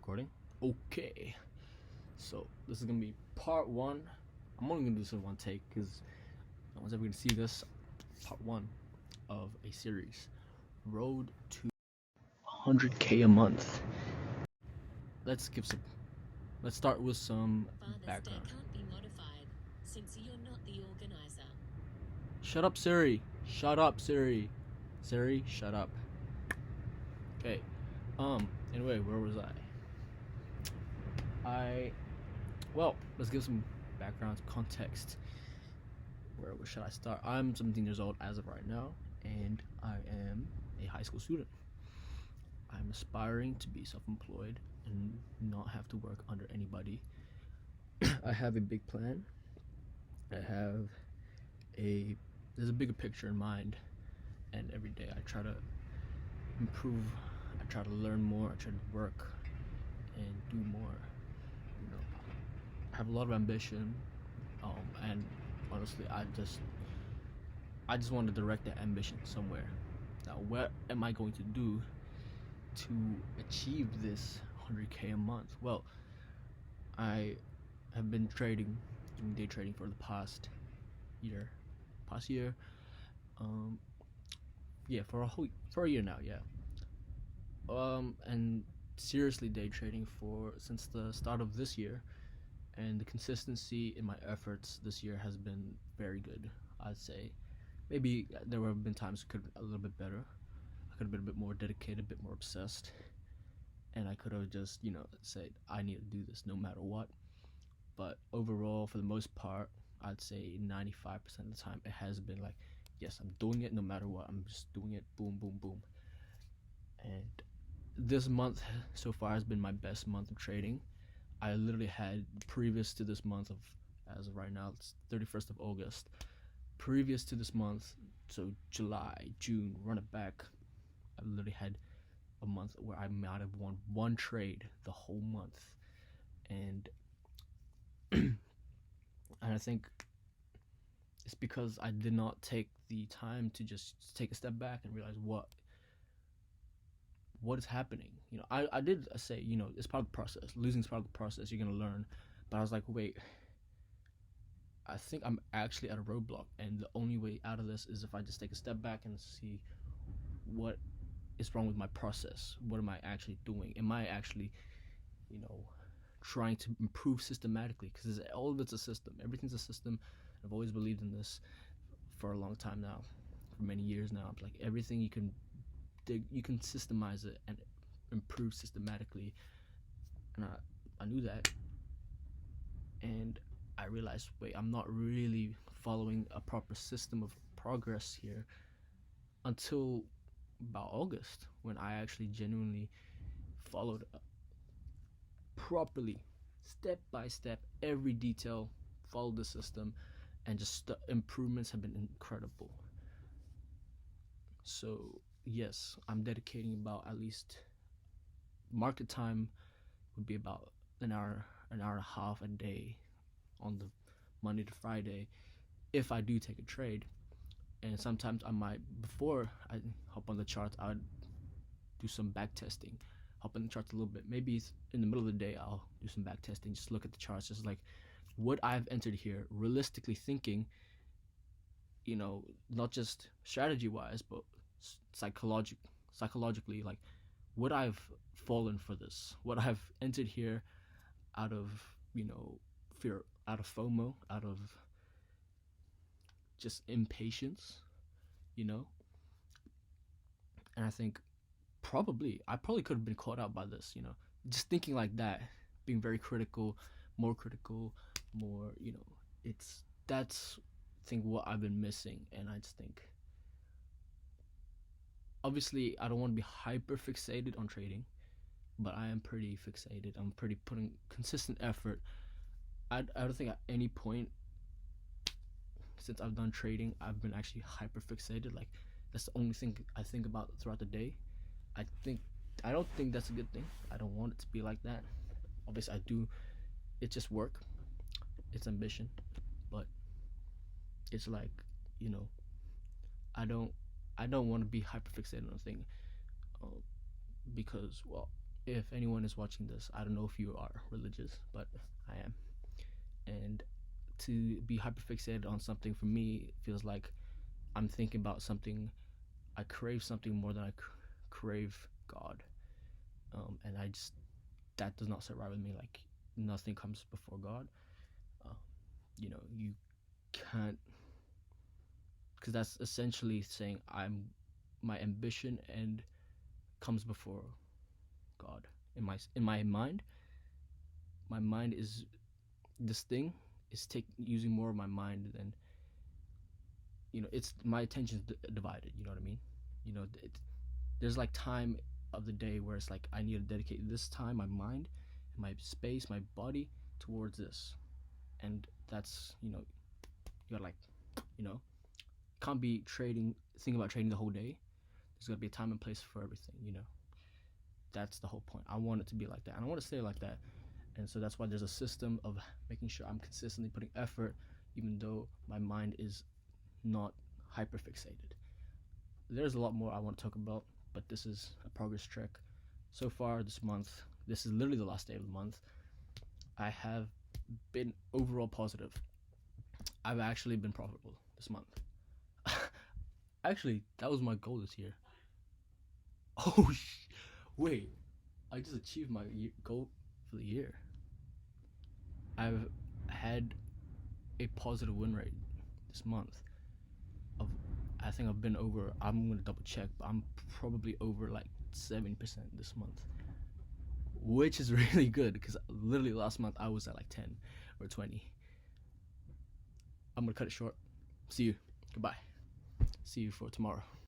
recording. Okay, so this is gonna be part one. I'm only gonna do this in one take because no one's ever gonna see this. Part one of a series, Road to 100K a month. Let's start with some background. Can't be modified since you're not the organizer. Shut up, Siri. Shut up, Siri. Siri, shut up. Okay. Anyway, where was I? Well, let's give some background, context. Where should I start? I'm 17 years old as of right now, and I am a high school student. I'm aspiring to be self-employed and not have to work under anybody. I have a big plan. There's a bigger picture in mind, and every day I try to improve. I try to learn more. I try to work and do more. I have a lot of ambition, and honestly, I just want to direct that ambition somewhere. Now, what am I going to do to achieve this 100K a month? Well, I have been doing day trading for the past year. For a year now, yeah. And seriously day trading since the start of this year, and the consistency in my efforts this year has been very good. I'd say maybe there have been times it could have been a little bit better. I could have been a bit more dedicated, a bit more obsessed, and I could have just said I need to do this no matter what. But overall, for the most part, I'd say 95% of the time it has been like, yes, I'm doing it no matter what. I'm just doing it, boom, boom, boom. And this month so far has been my best month of trading. I literally had, previous to this month as of right now, it's 31st of August. Previous to this month, so July, June, run it back, I literally had a month where I might have won one trade the whole month. And and I think it's because I did not take the time to just take a step back and realize what is happening. I did say, it's part of the process. Losing is part of the process. You're gonna learn. But I was like, wait, I think I'm actually at a roadblock, and the only way out of this is if I just take a step back and see what is wrong with my process. What am I actually doing? Am I actually, trying to improve systematically? Because all of it's a system. Everything's a system. I've always believed in this for a long time now, for many years now. Like everything you can systemize it and improve systematically, and I knew that, and I realized, wait, I'm not really following a proper system of progress here until about August, when I actually genuinely followed properly, step by step, every detail, followed the system, and just the improvements have been incredible. So yes, I'm dedicating about, at least market time would be about an hour and a half a day on the Monday to Friday if I do take a trade. And sometimes I might, before I hop on the charts, I would do some back testing, hop on the charts a little bit. Maybe in the middle of the day I'll do some back testing, just look at the charts, just like what I've entered here, realistically thinking, not just strategy wise, but psychologically, like would I've fallen for this? Would I've entered here out of fear, out of FOMO, out of just impatience, and I think I probably could have been caught out by this, just thinking like that, being very critical, more, that's I think what I've been missing. And I just think, obviously I don't want to be hyper fixated on trading, but I am pretty fixated. I'm pretty putting consistent effort. I don't think at any point since I've done trading I've been actually hyper fixated. Like that's the only thing I think about throughout the day. I don't think that's a good thing. I don't want it to be like that. Obviously I do. It's just work. It's ambition. But it's like, I don't want to be hyper fixated on a thing, because, well, if anyone is watching this, I don't know if you are religious, but I am. And to be hyperfixated on something for me feels like I'm thinking about something. I crave something more than I crave God. And I just, that does not sit right with me. Like, nothing comes before God. Uh, you can't, because that's essentially saying my ambition and comes before God. In my mind, my mind is this thing is using more of my mind than, it's my attention's divided. You know what I mean? There's like time of the day where it's like I need to dedicate this time, my mind, my space, my body towards this, and that's you gotta, like, can't be thinking about trading the whole day. There's gotta be a time and place for everything. That's the whole point. I want it to be like that, and I want to stay like that. And so that's why there's a system of making sure I'm consistently putting effort, even though my mind is not hyper fixated. There's a lot more I want to talk about, but this is a progress check. So far this month, this is literally the last day of the month, I have been overall positive. I've actually been profitable this month. Actually, that was my goal this year. Oh, wait. I just achieved my goal for the year. I've had a positive win rate this month. I think I've been over, I'm going to double check, but I'm probably over like 70% this month, which is really good because literally last month I was at like 10 or 20. I'm going to cut it short. See you. Goodbye. See you for tomorrow.